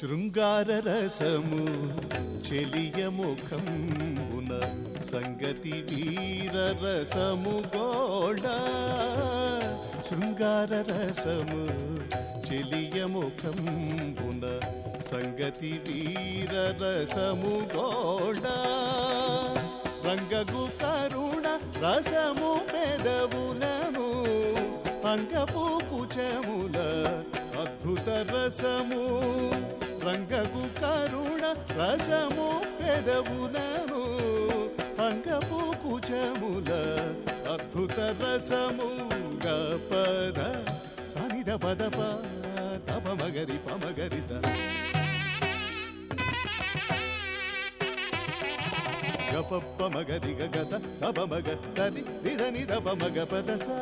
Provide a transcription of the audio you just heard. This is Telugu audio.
శృంగార రసము చెలియ ముఖంబున సంగతి వీర రసము గోళ శృంగార రసము చెలియ ముఖంబున సంగతి వీర రసము గోళ రంగగు కరుణ రసము పెదవులను అంగపు కుచముల అద్భుత రసము రంగగు కరుణ రసము పెదవులను అంగపు కుచముల అద్భుత రసము గపద సనిద పదప తప మగరి పమగరి గపప్ప మగరి గగత తప మగ తరి నిధ నిధ పమగ పద సా